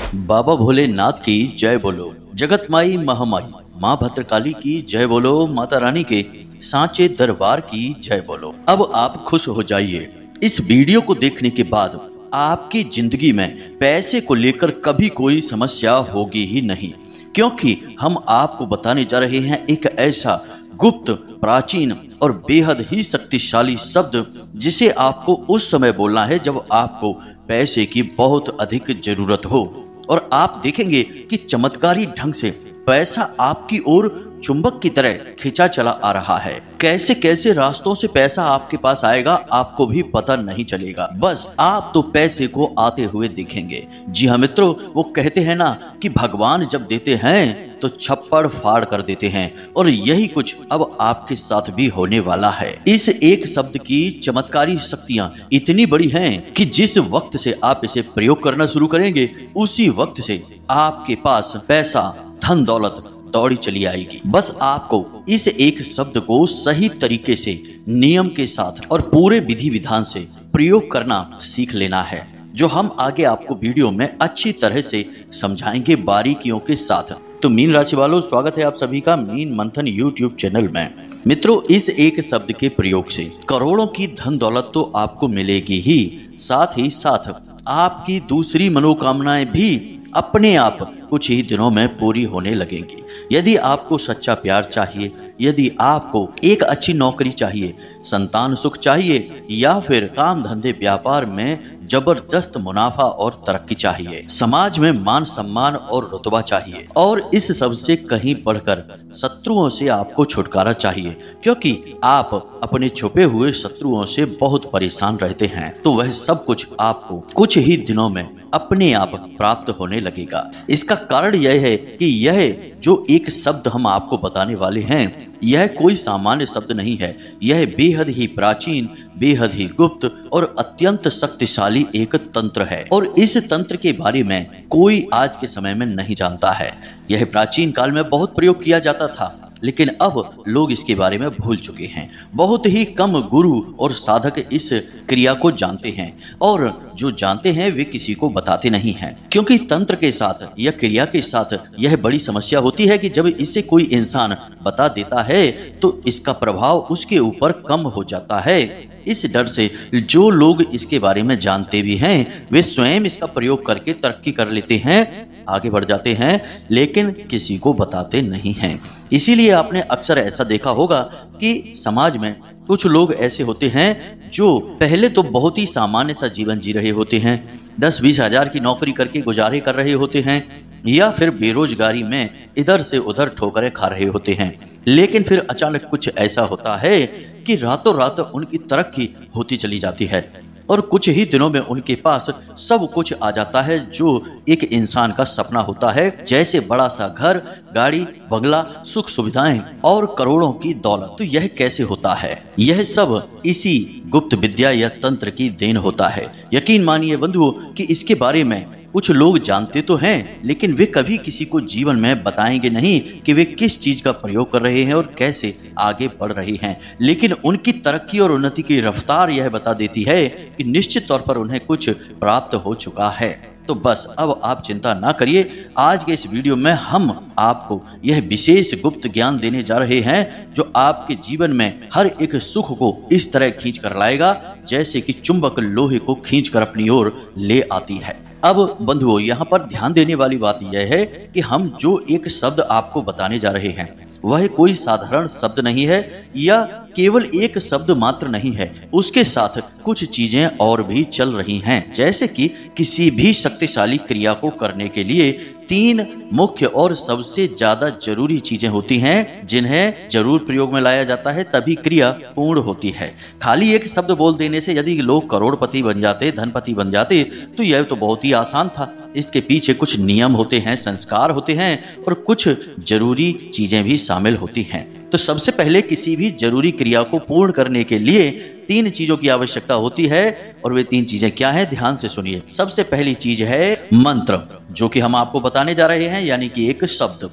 बाबा भोलेनाथ की जय बोलो, जगत माई महामाई माँ भद्रकाली की जय बोलो, माता रानी के सांचे दरबार की जय बोलो। अब आप खुश हो जाइए। इस वीडियो को देखने के बाद आपकी जिंदगी में पैसे को लेकर कभी कोई समस्या होगी ही नहीं, क्योंकि हम आपको बताने जा रहे हैं एक ऐसा गुप्त, प्राचीन और बेहद ही शक्तिशाली शब्द जिसे आपको उस समय बोलना है जब आपको पैसे की बहुत अधिक जरूरत हो, और आप देखेंगे कि चमत्कारी ढंग से पैसा आपकी ओर चुंबक की तरह खींचा चला आ रहा है। कैसे कैसे रास्तों से पैसा आपके पास आएगा आपको भी पता नहीं चलेगा, बस आप तो पैसे को आते हुए देखेंगे। जी हाँ मित्रों, वो कहते हैं ना कि भगवान जब देते हैं तो छप्पड़ फाड़ कर देते हैं, और यही कुछ अब आपके साथ भी होने वाला है। इस एक शब्द की चमत्कारी शक्तियां इतनी बड़ी हैं कि जिस वक्त से आप इसे प्रयोग करना शुरू करेंगे उसी वक्त से आपके पास पैसा, धन दौलत दौड़ी चली आएगी। बस आपको इस एक शब्द को सही तरीके से, नियम के साथ और पूरे विधि विधान से प्रयोग करना सीख लेना है, जो हम आगे आपको वीडियो में अच्छी तरह से समझाएंगे बारीकियों के साथ। तो मीन राशि वालों, स्वागत है आप सभी का मीन मंथन यूट्यूब चैनल में। मित्रों, इस एक शब्द के प्रयोग से करोड़ों की धन दौलत तो आपको मिलेगी ही, साथ ही साथ आपकी दूसरी मनोकामनाएं भी अपने आप कुछ ही दिनों में पूरी होने लगेंगी। यदि आपको सच्चा प्यार चाहिए, यदि आपको एक अच्छी नौकरी चाहिए, संतान सुख चाहिए, या फिर काम धंधे व्यापार में जबरदस्त मुनाफा और तरक्की चाहिए, समाज में मान सम्मान और रुतबा चाहिए, और इस सब से कहीं बढ़कर शत्रुओं से आपको छुटकारा चाहिए, क्योंकि आप अपने छुपे हुए शत्रुओं से बहुत परेशान रहते हैं, तो वह सब कुछ आपको कुछ ही दिनों में अपने आप प्राप्त होने लगेगा। इसका कारण यह है कि यह जो एक शब्द हम आपको बताने वाले हैं, यह कोई सामान्य शब्द नहीं है। यह बेहद ही प्राचीन, बेहद ही गुप्त और अत्यंत शक्तिशाली एक तंत्र है, और इस तंत्र के बारे में कोई आज के समय में नहीं जानता है। यह प्राचीन काल में बहुत प्रयोग किया जाता था, लेकिन अब लोग इसके बारे में भूल चुके हैं। बहुत ही कम गुरु और साधक इस क्रिया को जानते हैं, और जो जानते हैं वे किसी को बताते नहीं हैं, क्योंकि तंत्र के साथ या क्रिया के साथ यह बड़ी समस्या होती है कि जब इसे कोई इंसान बता देता है तो इसका प्रभाव उसके ऊपर कम हो जाता है। इस डर से जो लोग इसके बारे में जानते भी हैं वे स्वयं इसका प्रयोग करके तरक्की कर लेते हैं, आगे बढ़ जाते हैं, लेकिन किसी को बताते नहीं हैं। इसीलिए आपने अक्सर ऐसा देखा होगा कि समाज में कुछ लोग ऐसे होते हैं जो पहले तो बहुत ही सामान्य सा जीवन जी रहे होते हैं, 10-20 हजार की नौकरी करके गुजारे कर रहे होते हैं, या फिर बेरोजगारी में इधर से उधर ठोकरें खा रहे होते हैं, लेकिन फिर अचानक कुछ ऐसा होता है कि रातों रात उनकी तरक्की होती चली जाती है, और कुछ ही दिनों में उनके पास सब कुछ आ जाता है जो एक इंसान का सपना होता है, जैसे बड़ा सा घर, गाड़ी, बंगला, सुख सुविधाएं और करोड़ों की दौलत। तो यह कैसे होता है? यह सब इसी गुप्त विद्या या तंत्र की देन होता है। यकीन मानिए बंधुओं कि इसके बारे में कुछ लोग जानते तो हैं, लेकिन वे कभी किसी को जीवन में बताएंगे नहीं कि वे किस चीज का प्रयोग कर रहे हैं और कैसे आगे बढ़ रहे हैं, लेकिन उनकी तरक्की और उन्नति की रफ्तार यह बता देती है कि निश्चित तौर पर उन्हें कुछ प्राप्त हो चुका है। तो बस अब आप चिंता ना करिए, आज के इस वीडियो में हम आपको यह विशेष गुप्त ज्ञान देने जा रहे हैं जो आपके जीवन में हर एक सुख को इस तरह खींच कर लाएगा जैसे कि चुंबक लोहे को खींच कर अपनी ओर ले आती है। अब बंधुओं, यहाँ पर ध्यान देने वाली बात यह है कि हम जो एक शब्द आपको बताने जा रहे हैं वह कोई साधारण शब्द नहीं है, या केवल एक शब्द मात्र नहीं है, उसके साथ कुछ चीजें और भी चल रही हैं। जैसे कि किसी भी शक्तिशाली क्रिया को करने के लिए 3 मुख्य और सबसे ज्यादा जरूरी चीजें होती हैं जिन्हें जरूर प्रयोग में लाया जाता है, तभी क्रिया पूर्ण होती है। खाली एक शब्द बोल देने से यदि लोग करोड़पति बन जाते, धनपति बन जाते, तो यह तो बहुत ही आसान था। इसके पीछे कुछ नियम होते हैं, संस्कार होते हैं, और कुछ जरूरी चीजें भी शामिल होती हैं। तो सबसे पहले किसी भी जरूरी क्रिया को पूर्ण करने के लिए 3 चीजों की आवश्यकता होती है, और वे 3 चीजें क्या हैं, ध्यान से सुनिए। सबसे पहली चीज है मंत्र, जो कि हम आपको बताने जा रहे हैं, यानी कि एक शब्द।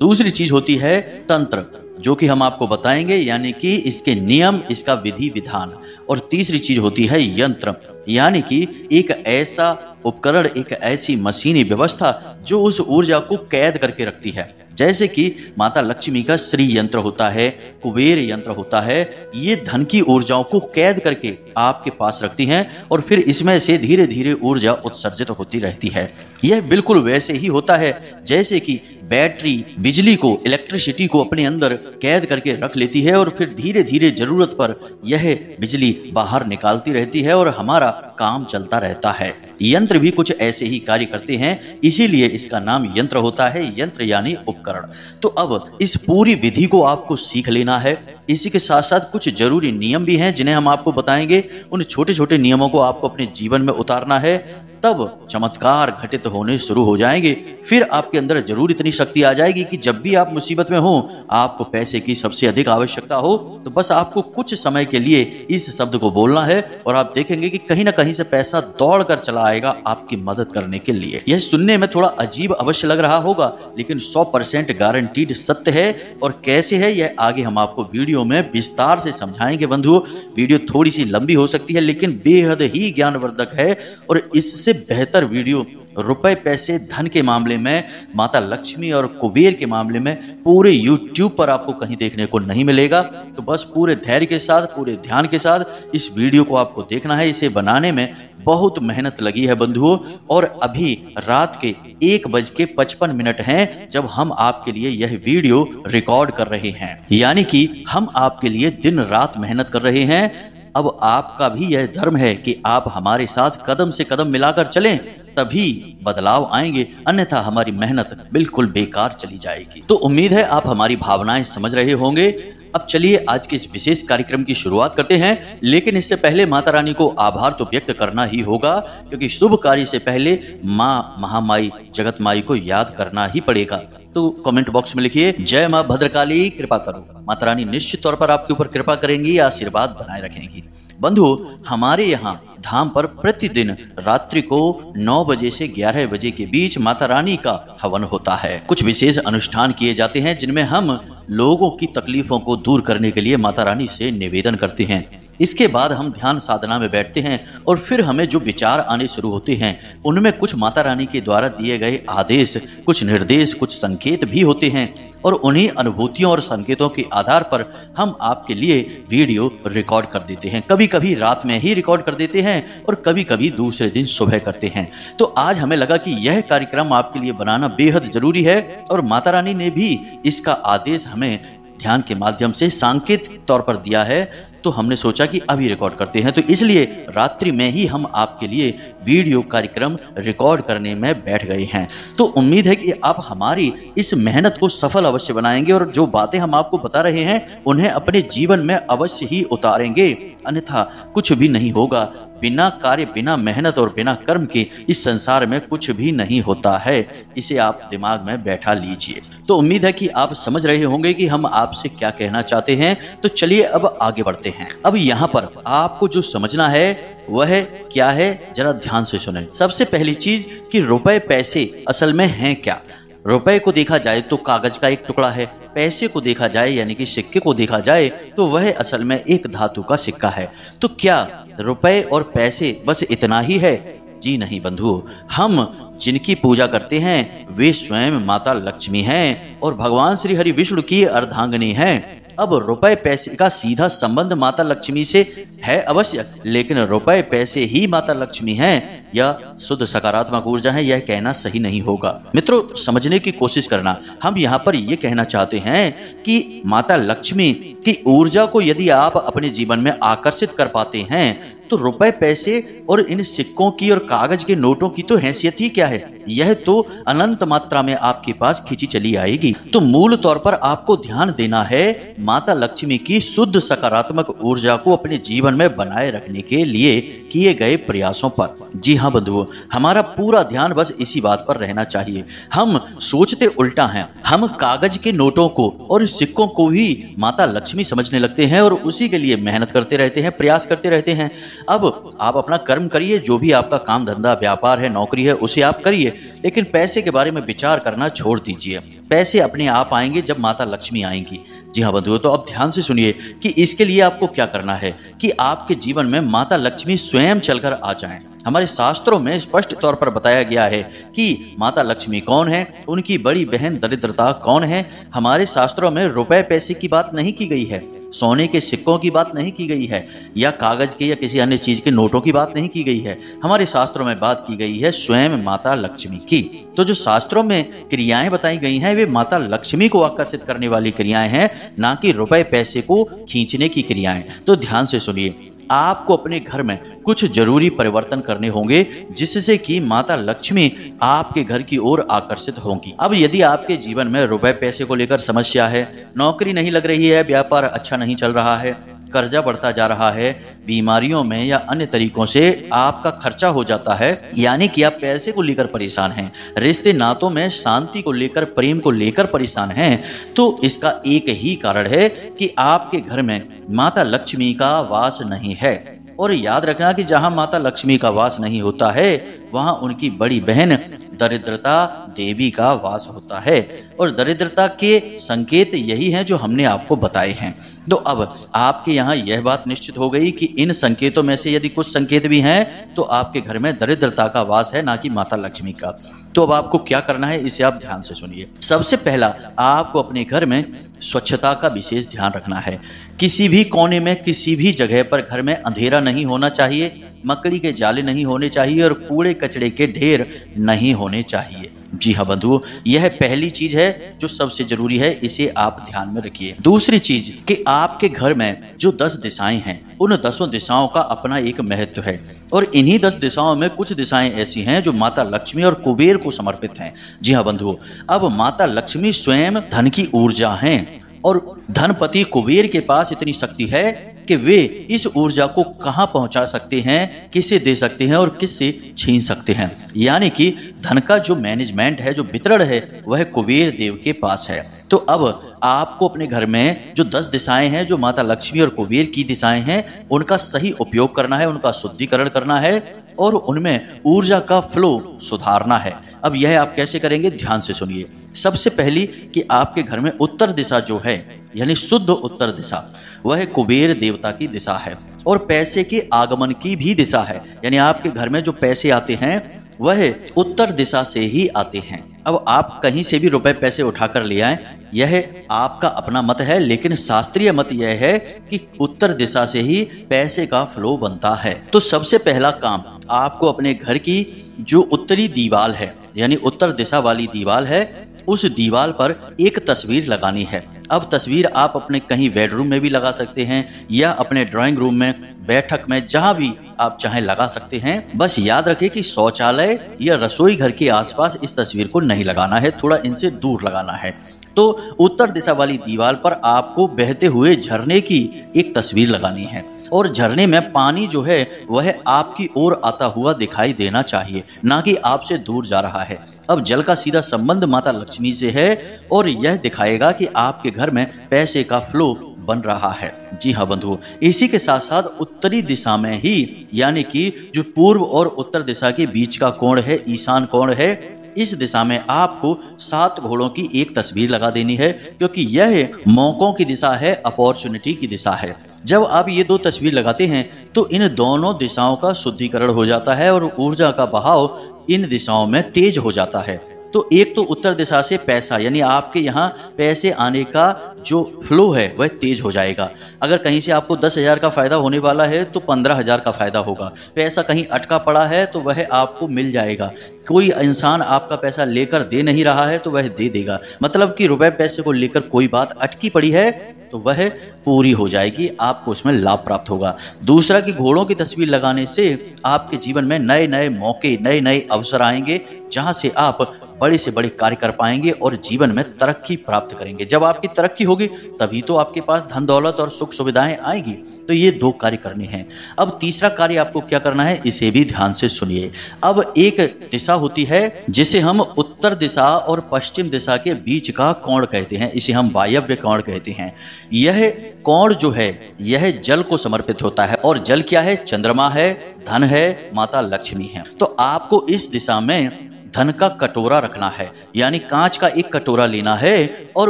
दूसरी चीज होती है तंत्र, जो कि हम आपको बताएंगे, यानी कि इसके नियम, इसका विधि विधान। और तीसरी चीज होती है यंत्र, यानी कि एक ऐसा उपकरण एक ऐसी मशीनी व्यवस्था जो उस ऊर्जा को कैद करके रखती है। जैसे कि माता लक्ष्मी का श्री यंत्र होता है, कुबेर यंत्र होता है, ये धन की ऊर्जाओं को कैद करके आपके पास रखती हैं और फिर इसमें से धीरे धीरे ऊर्जा उत्सर्जित होती रहती है। यह बिल्कुल वैसे ही होता है जैसे कि बैटरी बिजली को, इलेक्ट्रिसिटी को अपने अंदर कैद करके रख लेती है और फिर धीरे धीरे जरूरत पर यह बिजली बाहर निकालती रहती है और हमारा काम चलता रहता है। यंत्र भी कुछ ऐसे ही कार्य करते हैं, इसीलिए इसका नाम यंत्र होता है, यंत्र यानी उपकरण। तो अब इस पूरी विधि को आपको सीख लेना है। इसी के साथ साथ कुछ जरूरी नियम भी हैं जिन्हें हम आपको बताएंगे। उन छोटे छोटे नियमों को आपको अपने जीवन में उतारना है, तब चमत्कार घटित होने शुरू हो जाएंगे। फिर आपके अंदर जरूर इतनी शक्ति आ जाएगी कि जब भी आप मुसीबत में हो, आपको पैसे की सबसे अधिक आवश्यकता हो, तो बस आपको कुछ समय के लिए इस शब्द को बोलना है और आप देखेंगे कि कहीं ना कहीं से पैसा दौड़ कर चला आएगा आपकी मदद करने के लिए। यह सुनने में थोड़ा अजीब अवश्य लग रहा होगा, लेकिन 100% गारंटीड सत्य है। और कैसे है यह आगे हम आपको वीडियो में विस्तार से समझाएंगे। बंधुओं, वीडियो थोड़ी सी लंबी हो सकती है लेकिन बेहद ही ज्ञानवर्धक है और इससे बेहतर वीडियो रुपए पैसे धन के मामले में, माता लक्ष्मी और कुबेर के मामले में पूरे YouTube पर आपको कहीं देखने को नहीं मिलेगा। तो बस पूरे धैर्य के साथ, पूरे ध्यान के साथ इस वीडियो को आपको देखना है। इसे बनाने में बहुत मेहनत लगी है बंधुओं, और अभी रात के 1:55 हैं जब हम आपके लिए यह वीडियो रिकॉर्ड कर रहे हैं। यानी कि हम आपके लिए दिन रात मेहनत कर रहे हैं। अब आपका भी यह धर्म है कि आप हमारे साथ कदम से कदम मिलाकर चलें, तभी बदलाव आएंगे, अन्यथा हमारी मेहनत बिल्कुल बेकार चली जाएगी। तो उम्मीद है आप हमारी भावनाएं समझ रहे होंगे। अब चलिए आज के इस विशेष कार्यक्रम की शुरुआत करते हैं, लेकिन इससे पहले माता रानी को आभार तो व्यक्त करना ही होगा, क्योंकि शुभ कार्य से पहले माँ महामाई जगत माई को याद करना ही पड़ेगा। तो कमेंट बॉक्स में लिखिए, जय माँ भद्रकाली कृपा करो। माता रानी निश्चित तौर पर आपके ऊपर कृपा करेंगी, आशीर्वाद बनाए रखेंगी। बंधु, हमारे यहाँ धाम पर प्रतिदिन रात्रि को 9 बजे से 11 बजे के बीच माता रानी का हवन होता है। कुछ विशेष अनुष्ठान किए जाते हैं जिनमें हम लोगों की तकलीफों को दूर करने के लिए माता रानी से निवेदन करते हैं। इसके बाद हम ध्यान साधना में बैठते हैं और फिर हमें जो विचार आने शुरू होते हैं उनमें कुछ माता रानी के द्वारा दिए गए आदेश, कुछ निर्देश, कुछ संकेत भी होते हैं और उन्हीं अनुभूतियों और संकेतों के आधार पर हम आपके लिए वीडियो रिकॉर्ड कर देते हैं। कभी कभी रात में ही रिकॉर्ड कर देते हैं और कभी कभी दूसरे दिन सुबह करते हैं। तो आज हमें लगा कि यह कार्यक्रम आपके लिए बनाना बेहद जरूरी है और माता रानी ने भी इसका आदेश हमें ध्यान के माध्यम से सांकेतिक तौर पर दिया है। तो हमने सोचा कि अभी रिकॉर्ड करते हैं, तो इसलिए रात्रि में ही हम आपके लिए वीडियो कार्यक्रम रिकॉर्ड करने में बैठ गए हैं। तो उम्मीद है कि आप हमारी इस मेहनत को सफल अवश्य बनाएंगे और जो बातें हम आपको बता रहे हैं उन्हें अपने जीवन में अवश्य ही उतारेंगे, अन्यथा कुछ भी नहीं होगा। बिना कार्य, बिना मेहनत और बिना कर्म के इस संसार में कुछ भी नहीं होता है। इसे आप दिमाग में बैठा लीजिए। तो उम्मीद है कि आप समझ रहे होंगे कि हम आपसे क्या कहना चाहते हैं। तो चलिए अब आगे बढ़ते हैं। अब यहाँ पर आपको जो समझना है वह क्या है, जरा ध्यान से सुनें। सबसे पहली चीज कि रुपए पैसे असल में हैं क्या। रुपए को देखा जाए तो कागज का एक टुकड़ा है, पैसे को देखा जाए यानी कि सिक्के को देखा जाए तो वह असल में एक धातु का सिक्का है। तो क्या रुपए और पैसे बस इतना ही है? जी नहीं बंधुओं, हम जिनकी पूजा करते हैं वे स्वयं माता लक्ष्मी हैं और भगवान श्री हरि विष्णु की अर्धांगिनी हैं। अब रुपए पैसे का सीधा संबंध माता लक्ष्मी से है अवश्य, लेकिन रुपए पैसे ही माता लक्ष्मी हैं या शुद्ध सकारात्मक ऊर्जा है, यह कहना सही नहीं होगा। मित्रों, समझने की कोशिश करना। हम यहाँ पर यह कहना चाहते हैं कि माता लक्ष्मी की ऊर्जा को यदि आप अपने जीवन में आकर्षित कर पाते हैं तो रुपए पैसे और इन सिक्कों की और कागज के नोटों की तो हैसियत ही क्या है, यह तो अनंत मात्रा में आपके पास खींची चली आएगी। तो मूल तौर पर आपको ध्यान देना है माता लक्ष्मी की शुद्ध सकारात्मक ऊर्जा को अपने जीवन में बनाए रखने के लिए किए गए प्रयासों पर। जी हाँ बंधुओं, हमारा पूरा ध्यान बस इसी बात पर रहना चाहिए। हम सोचते उल्टा हैं, हम कागज के नोटों को और सिक्कों को ही माता लक्ष्मी समझने लगते हैं और उसी के लिए मेहनत करते रहते हैं, प्रयास करते रहते हैं। अब आप अपना कर्म करिए, जो भी आपका काम धंधा व्यापार है, नौकरी है, उसे आप करिए, लेकिन पैसे के बारे में विचार करना छोड़ दीजिए। पैसे अपने आप आएंगे जब माता लक्ष्मी आएंगी। जी हाँ बंधुओं, तो अब ध्यान से सुनिए कि इसके लिए आपको क्या करना है कि आपके जीवन में माता लक्ष्मी स्वयं चलकर आ जाएं। हमारे शास्त्रों में स्पष्ट तौर पर बताया गया है कि माता लक्ष्मी कौन है, उनकी बड़ी बहन दरिद्रता कौन है। हमारे शास्त्रों में रुपए पैसे की बात नहीं की गई है, सोने के सिक्कों की बात नहीं की गई है, या कागज के या किसी अन्य चीज के नोटों की बात नहीं की गई है। हमारे शास्त्रों में बात की गई है स्वयं माता लक्ष्मी की। तो जो शास्त्रों में क्रियाएं बताई गई हैं वे माता लक्ष्मी को आकर्षित करने वाली क्रियाएं हैं, ना कि रुपए पैसे को खींचने की क्रियाएं। तो ध्यान से सुनिए, आपको अपने घर में कुछ जरूरी परिवर्तन करने होंगे जिससे कि माता लक्ष्मी आपके घर की ओर आकर्षित होंगी। अब यदि आपके जीवन में रुपए पैसे को लेकर समस्या है, नौकरी नहीं लग रही है, व्यापार अच्छा नहीं चल रहा है, कर्जा बढ़ता जा रहा है, बीमारियों में या अन्य तरीकों से आपका खर्चा हो जाता है, यानी कि आप पैसे को लेकर परेशान हैं, रिश्ते नातों में शांति को लेकर, प्रेम को लेकर परेशान हैं, तो इसका एक ही कारण है कि आपके घर में माता लक्ष्मी का वास नहीं है। और याद रखना कि जहां माता लक्ष्मी का वास नहीं होता है वहां उनकी बड़ी बहन दरिद्रता देवी का वास होता है। और दरिद्रता के संकेत यही हैं जो हमने आपको बताए हैं। तो अब आपके यहाँ यह बात निश्चित हो गई कि इन संकेतों में से यदि कुछ संकेत भी हैं तो आपके घर में दरिद्रता का वास है, ना कि माता लक्ष्मी का। तो अब आपको क्या करना है इसे आप ध्यान से सुनिए। सबसे पहला, आपको अपने घर में स्वच्छता का विशेष ध्यान रखना है। किसी भी कोने में, किसी भी जगह पर घर में अंधेरा नहीं होना चाहिए, मकड़ी के जाले नहीं होने चाहिए और कूड़े कचड़े के ढेर नहीं होने चाहिए। जी हाँ बंधुओं, यह पहली चीज है जो सबसे जरूरी है, इसे आप ध्यान में रखिए। दूसरी चीज कि आपके घर में जो 10 दिशाएं हैं, उन 10 दिशाओं का अपना एक महत्व है और इन्हीं 10 दिशाओं में कुछ दिशाएं ऐसी हैं जो माता लक्ष्मी और कुबेर को समर्पित हैं। जी हाँ बंधुओं, अब माता लक्ष्मी स्वयं धन की ऊर्जा हैं और धनपति कुबेर के पास इतनी शक्ति है कि वे इस ऊर्जा को कहां पहुंचा सकते हैं, किसे दे सकते हैं और किससे छीन सकते हैं। यानी कि धन का जो मैनेजमेंट है, जो वितरण है, वह कुबेर देव के पास है। तो अब आपको अपने घर में जो 10 दिशाएं हैं, जो माता लक्ष्मी और कुबेर की दिशाएं हैं, उनका सही उपयोग करना है, उनका शुद्धिकरण करना है और उनमें ऊर्जा का फ्लो सुधारना है। अब यह आप कैसे करेंगे, ध्यान से सुनिए। सबसे पहली कि आपके घर में उत्तर दिशा जो है, यानी शुद्ध उत्तर दिशा, वह कुबेर देवता की दिशा है और पैसे के आगमन की भी दिशा है। यानी आपके घर में जो पैसे आते हैं वह उत्तर दिशा से ही आते हैं। अब आप कहीं से भी रुपए पैसे उठाकर ले आएं, यह आपका अपना मत है, लेकिन शास्त्रीय मत यह है कि उत्तर दिशा से ही पैसे का फ्लो बनता है। तो सबसे पहला काम, आपको अपने घर की जो उत्तरी दीवार है, यानी उत्तर दिशा वाली दीवार है, उस दीवार पर एक तस्वीर लगानी है। अब तस्वीर आप अपने कहीं बेडरूम में भी लगा सकते हैं या अपने ड्राइंग रूम में, बैठक में, जहां भी आप चाहें लगा सकते हैं। बस याद रखें कि शौचालय या रसोई घर के आसपास इस तस्वीर को नहीं लगाना है, थोड़ा इनसे दूर लगाना है। तो उत्तर दिशा वाली दीवार पर आपको बहते हुए झरने की एक तस्वीर लगानी है और झरने में पानी जो है वह आपकी ओर आता हुआ दिखाई देना चाहिए, ना कि आपसे दूर जा रहा है। अब जल का सीधा संबंध माता लक्ष्मी से है और यह दिखाएगा कि आपके घर में पैसे का फ्लो बन रहा है। जी हाँ बंधुओं, इसी के साथ साथ उत्तरी दिशा में ही, यानी कि जो पूर्व और उत्तर दिशा के बीच का कोण है, ईशान कोण है, इस दिशा में आपको 7 घोड़ों की एक तस्वीर लगा देनी है, क्योंकि यह मौकों की दिशा है, अपॉर्चुनिटी की दिशा है। जब आप ये 2 तस्वीर लगाते हैं तो इन दोनों दिशाओं का शुद्धिकरण हो जाता है और ऊर्जा का बहाव इन दिशाओं में तेज हो जाता है। तो एक तो उत्तर दिशा से पैसा, यानी आपके यहाँ पैसे आने का जो फ्लो है वह तेज हो जाएगा। अगर कहीं से आपको 10,000 का फायदा होने वाला है तो 15,000 का फायदा होगा। पैसा कहीं अटका पड़ा है तो वह आपको मिल जाएगा। कोई इंसान आपका पैसा लेकर दे नहीं रहा है तो वह दे देगा। मतलब कि रुपए पैसे को लेकर कोई बात अटकी पड़ी है तो वह पूरी हो जाएगी, आपको उसमें लाभ प्राप्त होगा। दूसरा कि घोड़ों की तस्वीर लगाने से आपके जीवन में नए नए मौके, नए नए अवसर आएंगे, जहां से आप बड़े से बड़े कार्य कर पाएंगे और जीवन में तरक्की प्राप्त करेंगे। जब आपकी तरक्की होगी होगी तभी तो आपके पास धन दौलत और सुख सुविधाएं आएगी। तो ये 2 कार्य करने हैं। अब तीसरा कार्य आपको क्या करना है, इसे भी ध्यान से सुनिए। अब एक दिशा होती है जिसे हम उत्तर दिशा और पश्चिम दिशा के बीच का कोण कहते हैं, इसे हम वायव्य कोण कहते हैं। यह कोण जो है यह जल को समर्पित होता है, और जल क्या है, चंद्रमा है, धन है, माता लक्ष्मी है। तो आपको इस दिशा में धन का कटोरा रखना है, यानी कांच का एक कटोरा लेना है और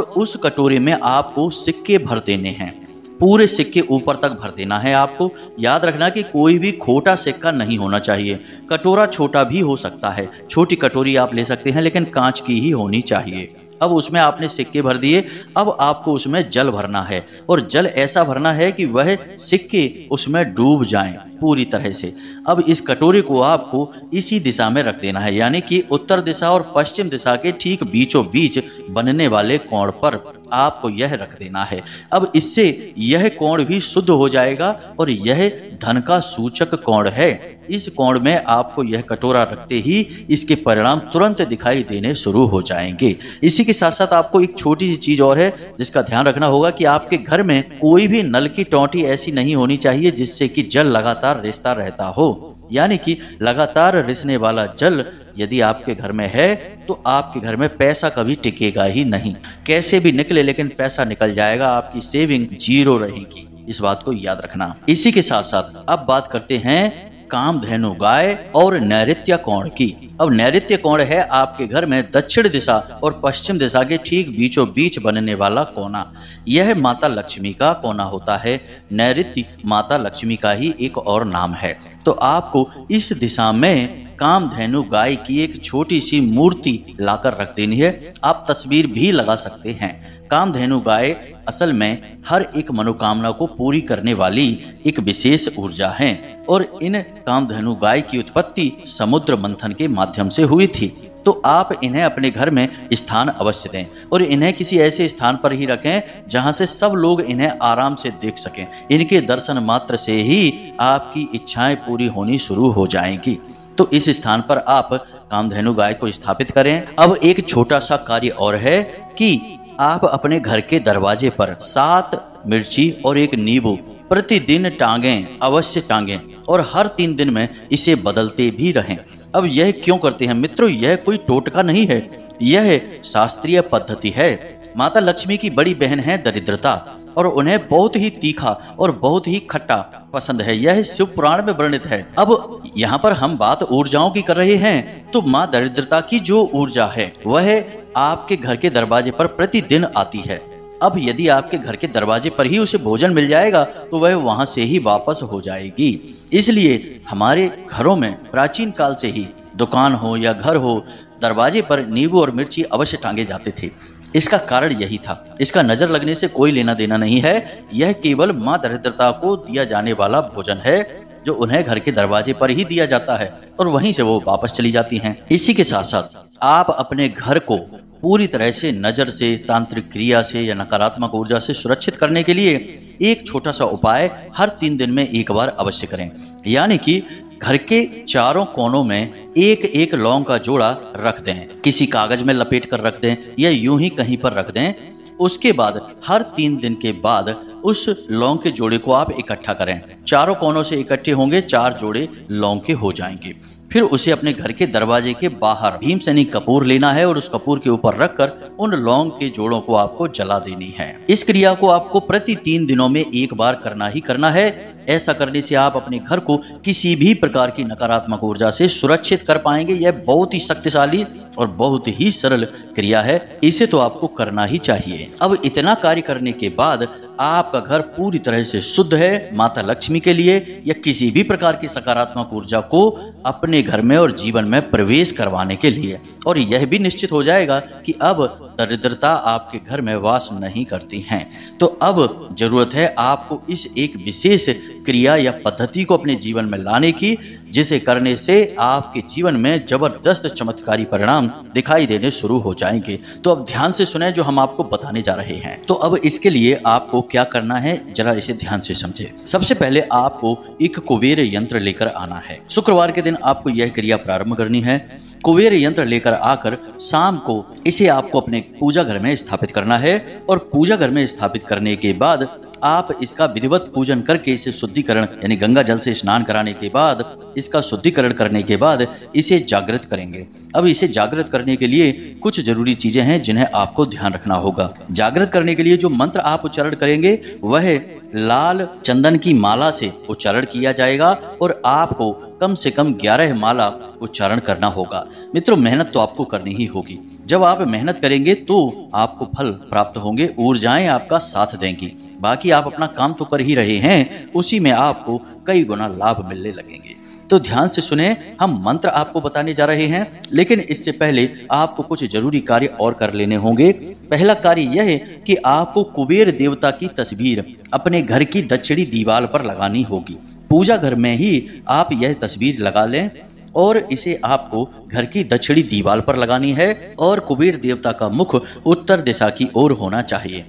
उस कटोरे में आपको सिक्के भर देने हैं। पूरे सिक्के ऊपर तक भर देना है आपको। याद रखना कि कोई भी खोटा सिक्का नहीं होना चाहिए। कटोरा छोटा भी हो सकता है, छोटी कटोरी आप ले सकते हैं, लेकिन कांच की ही होनी चाहिए। अब उसमें आपने सिक्के भर दिए। अब आपको उसमें जल भरना है, और जल ऐसा भरना है कि वह सिक्के उसमें डूब जाएं पूरी तरह से। अब इस कटोरे को आपको इसी दिशा में रख देना है, यानी कि उत्तर दिशा और पश्चिम दिशा के ठीक बीचों बीच बनने वाले कोण पर आपको यह रख देना है। अब इससे यह कोण भी शुद्ध हो जाएगा, और यह धन का सूचक कोण है। इस कोण में आपको यह कटोरा रखते ही इसके परिणाम तुरंत दिखाई देने शुरू हो जाएंगे। इसी के साथ साथ आपको एक छोटी सी चीज और है जिसका ध्यान रखना होगा कि आपके घर में कोई भी नल की टोंटी ऐसी नहीं होनी चाहिए जिससे कि जल लगातार रिसता रहता हो। यानी कि लगातार रिसने वाला जल यदि आपके घर में है तो आपके घर में पैसा कभी टिकेगा ही नहीं। कैसे भी निकले लेकिन पैसा निकल जाएगा, आपकी सेविंग 0 रहेगी। इस बात को याद रखना। इसी के साथ साथ अब बात करते हैं कामधेनु गाय और नैऋत्य कोण की। अब नैऋत्य कोण है आपके घर में दक्षिण दिशा और पश्चिम दिशा के ठीक बीचों बीच बनने वाला कोना। यह माता लक्ष्मी का कोना होता है। नैऋत्य माता लक्ष्मी का ही एक और नाम है। तो आपको इस दिशा में कामधेनु गाय की एक छोटी सी मूर्ति लाकर रख देनी है। आप तस्वीर भी लगा सकते हैं। कामधेनु गाय असल में हर एक मनोकामना को पूरी करने वाली एक विशेष ऊर्जा है, और इन कामधेनु गाय की उत्पत्ति समुद्र मंथन के माध्यम से हुई थी। तो आप इन्हें अपने घर में स्थान अवश्य दें, और इन्हें किसी ऐसे स्थान पर ही रखें जहां से सब लोग इन्हें आराम से देख सकें। इनके दर्शन मात्र से ही आपकी इच्छाएं पूरी होनी शुरू हो जाएंगी। तो इस स्थान पर आप कामधेनु गाय को स्थापित करें। अब एक छोटा सा कार्य और है कि आप अपने घर के दरवाजे पर 7 मिर्ची और 1 नींबू प्रतिदिन टांगें, अवश्य टांगें, और हर 3 दिन में इसे बदलते भी रहें। अब यह क्यों करते हैं मित्रों, यह कोई टोटका नहीं है, यह शास्त्रीय पद्धति है। माता लक्ष्मी की बड़ी बहन है दरिद्रता, और उन्हें बहुत ही तीखा और बहुत ही खट्टा पसंद है। यह शिव पुराण में वर्णित है। अब यहाँ पर हम बात ऊर्जाओं की कर रहे हैं, तो माँ दरिद्रता की जो ऊर्जा है वह आपके घर के दरवाजे पर प्रतिदिन आती है। अब यदि आपके घर के दरवाजे पर ही उसे भोजन मिल जाएगा तो वह वहां से ही वापस हो जाएगी। इसलिए हमारे घरों में प्राचीन काल से ही, दुकान हो या घर हो, दरवाजे पर नींबू और मिर्ची अवश्य टांगे जाते थे। इसका कारण यही था। इसका नजर लगने से कोई लेना देना नहीं है। यह केवल माँ दरिद्रता को दिया जाने वाला भोजन है जो उन्हें घर के दरवाजे पर ही दिया जाता है, और वहीं से वो वापस चली जाती हैं। इसी के साथ साथ आप अपने घर को पूरी तरह से नजर से, तांत्रिक क्रिया से या नकारात्मक ऊर्जा से सुरक्षित करने के लिए एक छोटा सा उपाय हर 3 दिन में एक बार अवश्य करें। यानी कि घर के चारों कोनों में 1-1 लौंग का जोड़ा रख दें। किसी कागज में लपेट कर रख दें या यूं ही कहीं पर रख दें। उसके बाद हर 3 दिन के बाद उस लौंग के जोड़े को आप इकट्ठा करें। चारों कोनों से इकट्ठे होंगे, 4 जोड़े लौंग के हो जाएंगे। फिर उसे अपने घर के दरवाजे के बाहर भीमसेनी कपूर लेना है, और उस कपूर के ऊपर रखकर उन लौंग के जोड़ों को आपको जला देनी है। इस क्रिया को आपको प्रति 3 दिनों में एक बार करना ही करना है। ऐसा करने से आप अपने घर को किसी भी प्रकार की नकारात्मक ऊर्जा से सुरक्षित कर पाएंगे। यह बहुत ही शक्तिशाली और बहुत ही सरल क्रिया है, इसे तो आपको करना ही चाहिए। अब इतना कार्य करने के बाद आपका घर पूरी तरह से शुद्ध है माता लक्ष्मी के लिए, या किसी भी प्रकार की सकारात्मक ऊर्जा को अपने घर में और जीवन में प्रवेश करवाने के लिए। और यह भी निश्चित हो जाएगा कि अब दरिद्रता आपके घर में वास नहीं करती हैं। तो अब जरूरत है आपको इस एक विशेष क्रिया या पद्धति को अपने जीवन में लाने की, जिसे करने से आपके जीवन में जबरदस्त चमत्कारी परिणाम दिखाई देने शुरू हो जाएंगे। तो अब ध्यान से सुने जो हम आपको बताने जा रहे हैं। तो अब इसके लिए आपको क्या करना है, जरा इसे ध्यान से समझे। सबसे पहले आपको एक कुबेर यंत्र लेकर आना है। शुक्रवार के दिन आपको यह क्रिया प्रारंभ करनी है। कुबेर यंत्र लेकर आकर शाम को इसे आपको अपने पूजा घर में स्थापित करना है और पूजा घर में स्थापित करने के बाद आप इसका विधिवत पूजन करके इसे शुद्धिकरण यानी गंगा जल से स्नान कराने के बाद इसका शुद्धिकरण करने के बाद इसे जागृत करेंगे। अब इसे जागृत करने के लिए कुछ जरूरी चीजें हैं जिन्हें आपको ध्यान रखना होगा। जागृत करने के लिए जो मंत्र आप उच्चारण करेंगे वह लाल चंदन की माला से उच्चारण किया जाएगा और आपको कम से कम 11 माला उच्चारण करना होगा। मित्रों, मेहनत तो आपको करनी ही होगी। जब आप मेहनत करेंगे तो आपको फल प्राप्त होंगे, ऊर्जाएं आपका साथ देंगी। बाकी आप अपना काम तो कर ही रहे हैं, उसी में आपको कई गुना लाभ मिलने लगेंगे। तो ध्यान से सुने, हम मंत्र आपको बताने जा रहे हैं, लेकिन इससे पहले आपको कुछ जरूरी कार्य और कर लेने होंगे। पहला कार्य यह है कि आपको कुबेर देवता की तस्वीर अपने घर की दक्षिणी दीवार पर लगानी होगी। पूजा घर में ही आप यह तस्वीर लगा लें और इसे आपको घर की दक्षिणी दीवार पर लगानी है और कुबेर देवता का मुख उत्तर दिशा की ओर होना चाहिए।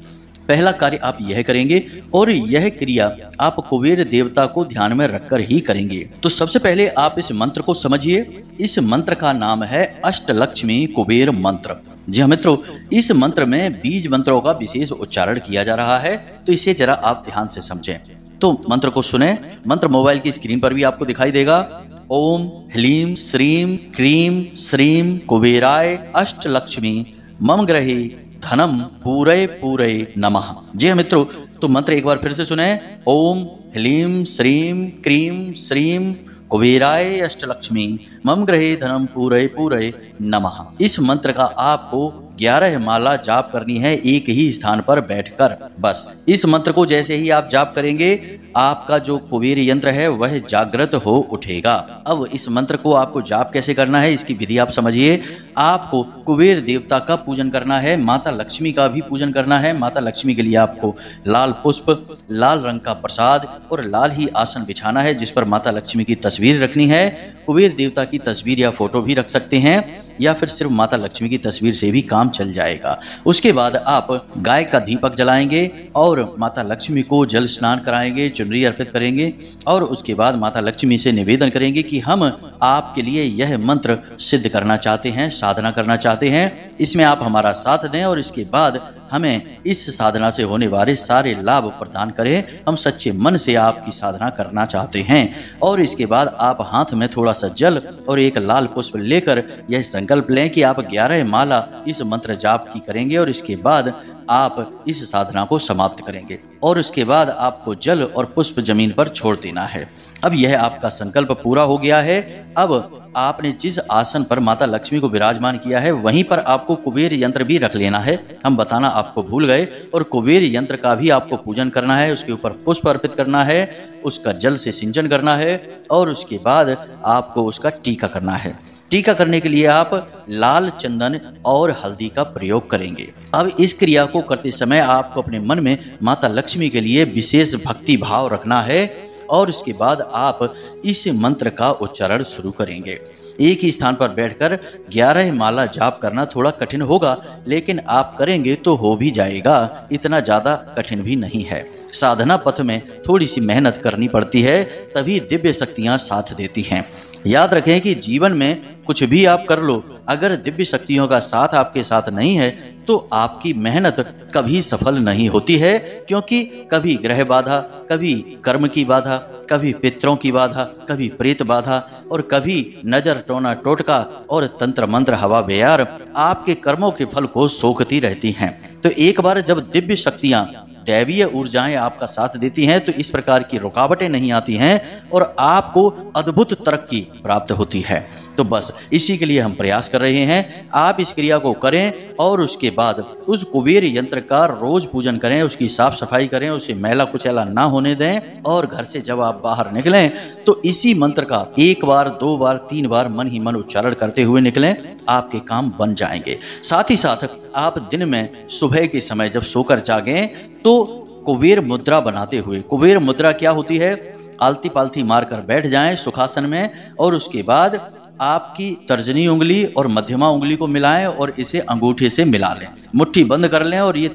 पहला कार्य आप यह करेंगे और यह क्रिया आप कुबेर देवता को ध्यान में रखकर ही करेंगे। तो सबसे पहले आप इस मंत्र को समझिए। इस मंत्र का नाम है अष्टलक्ष्मी कुबेर मंत्र। जी हाँ मित्रों, इस मंत्र में बीज मंत्रों का विशेष उच्चारण किया जा रहा है, तो इसे जरा आप ध्यान से समझें। तो मंत्र को सुने। मंत्र मोबाइल की स्क्रीन पर भी आपको दिखाई देगा। ओम ह्लीं श्रीं क्रीं श्रीं कुबेराय अष्टलक्ष्मी मम ग्रहे धनम पूरे पूरे नमः। जी हाँ मित्रों, तो मंत्र एक बार फिर से सुने। ओम ह्लीं श्रीं क्रीं श्रीं कुबेराय अष्टलक्ष्मी मम ग्रहे धनम पूरे पूरे नमः। इस मंत्र का आपको 11 माला जाप करनी है एक ही स्थान पर बैठकर। बस इस मंत्र को जैसे ही आप जाप करेंगे आपका जो कुबेर यंत्र है वह जागृत हो उठेगा। अब इस मंत्र को आपको जाप कैसे करना है इसकी विधि आप समझिए। आपको कुबेर देवता का पूजन करना है, माता लक्ष्मी का भी पूजन करना है। माता लक्ष्मी के लिए आपको लाल पुष्प, लाल रंग का प्रसाद और लाल ही आसन बिछाना है जिस पर माता लक्ष्मी की तस्वीर रखनी है। कुबेर देवता की तस्वीर या फोटो भी रख सकते हैं या फिर सिर्फ माता लक्ष्मी की तस्वीर से भी काम चल जाएगा। उसके बाद आप गाय का दीपक जलाएंगे और माता लक्ष्मी को जल स्नान कराएंगे, चुनरी अर्पित करेंगे और उसके बाद माता लक्ष्मी से निवेदन करेंगे कि हम आपके लिए यह मंत्र सिद्ध करना चाहते हैं, साधना करना चाहते हैं, इसमें आप हमारा साथ दें और इसके बाद हमें इस साधना से होने वाले सारे लाभ प्रदान करें। हम सच्चे मन से आपकी साधना करना चाहते हैं। और इसके बाद आप हाथ में थोड़ा सा जल और एक लाल पुष्प लेकर यह संकल्प लें कि आप 11 माला इस मंत्र जाप की करेंगे और इसके बाद आप इस साधना को समाप्त करेंगे और उसके बाद आपको जल और पुष्प जमीन पर छोड़ देना है। अब यह आपका संकल्प पूरा हो गया है। अब आपने जिस आसन पर माता लक्ष्मी को विराजमान किया है वहीं पर आपको कुबेर यंत्र भी रख लेना है। हम बताना आपको भूल गए। और कुबेर यंत्र का भी आपको पूजन करना है, उसके ऊपर पुष्प अर्पित करना है, उसका जल से सिंचन करना है और उसके बाद आपको उसका टीका करना है। टीका करने के लिए आप लाल चंदन और हल्दी का प्रयोग करेंगे। अब इस क्रिया को करते समय आपको अपने मन में माता लक्ष्मी के लिए विशेष भक्ति भाव रखना है और उसके बाद आप इस मंत्र का उच्चारण शुरू करेंगे। एक ही स्थान पर बैठकर 11 माला जाप करना थोड़ा कठिन होगा, लेकिन आप करेंगे तो हो भी जाएगा, इतना ज़्यादा कठिन भी नहीं है। साधना पथ में थोड़ी सी मेहनत करनी पड़ती है, तभी दिव्य शक्तियाँ साथ देती हैं। याद रखें कि जीवन में कुछ भी आप कर लो, अगर दिव्य शक्तियों का साथ आपके साथ नहीं है तो आपकी मेहनत कभी सफल नहीं होती है, क्योंकि कभी ग्रह बाधा, कभी कर्म की बाधा, कभी पितरों की बाधा, कभी प्रेत बाधा और कभी नजर टोना टोटका और तंत्र मंत्र हवा बेयार आपके कर्मों के फल को सोखती रहती हैं। तो एक बार जब दिव्य शक्तियां, दैवीय ऊर्जाएं आपका साथ देती हैं तो इस प्रकार की रुकावटें नहीं आती हैं और आपको अद्भुत तरक्की प्राप्त होती है। तो बस इसी के लिए हम प्रयास कर रहे हैं। आप इस क्रिया को करें और उसके बाद उस कुबेर यंत्र का रोज पूजन करें, उसकी साफ सफाई करें, उसे मैला कुचैला ना होने दें और घर से जब आप बाहर निकलें तो इसी मंत्र का 1 बार 2 बार 3 बार मन ही मन उच्चारण करते हुए निकलें, आपके काम बन जाएंगे। साथ ही साथ आप दिन में सुबह के समय जब सोकर जागें तो कुबेर मुद्रा बनाते हुए, कुबेर मुद्रा क्या होती है, आलती पालती मारकर बैठ जाएं सुखासन में और उसके बाद आपकी तर्जनी उंगली और मध्यमा उंगली को मिलाएं और इसे अंगूठे से मिला लें, मुट्ठी बंद कर लें और ये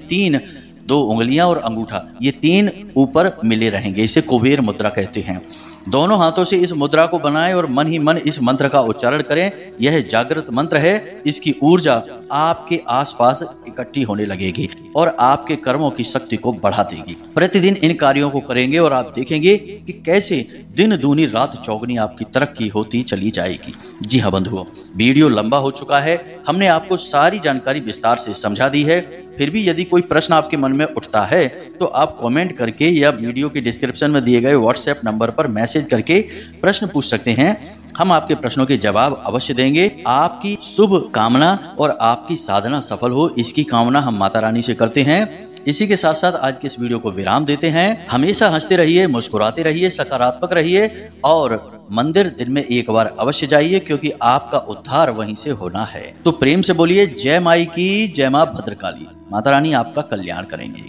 2 उंगलियां और अंगूठा ये 3 ऊपर मिले रहेंगे। इसे कुबेर मुद्रा कहते हैं। दोनों हाथों से इस मुद्रा को बनाएं और मन ही मन इस मंत्र का उच्चारण करें। यह जागृत मंत्र है, इसकी ऊर्जा आपके आसपास इकट्ठी होने लगेगी और आपके कर्मों की शक्ति को बढ़ा देगी। प्रतिदिन इन कार्यों को करेंगे और आप देखेंगे कि कैसे दिन दूनी रात चौगनी आपकी तरक्की होती चली जाएगी। जी हाँ बंधुओं, वीडियो लंबा हो चुका है, हमने आपको सारी जानकारी विस्तार से समझा दी है। फिर भी यदि कोई प्रश्न आपके मन में उठता है तो आप कमेंट करके या वीडियो के डिस्क्रिप्शन में दिए गए व्हाट्सएप नंबर पर मैसेज करके प्रश्न पूछ सकते हैं। हम आपके प्रश्नों के जवाब अवश्य देंगे। आपकी शुभ कामना और आपकी साधना सफल हो, इसकी कामना हम माता रानी से करते हैं। इसी के साथ साथ आज के इस वीडियो को विराम देते हैं। हमेशा हंसते रहिए, मुस्कुराते रहिए, सकारात्मक रहिए और मंदिर दिन में एक बार अवश्य जाइए, क्योंकि आपका उद्धार वहीं से होना है। तो प्रेम से बोलिए जय माई की, जय मां भद्रकाली। माता रानी आपका कल्याण करेंगे।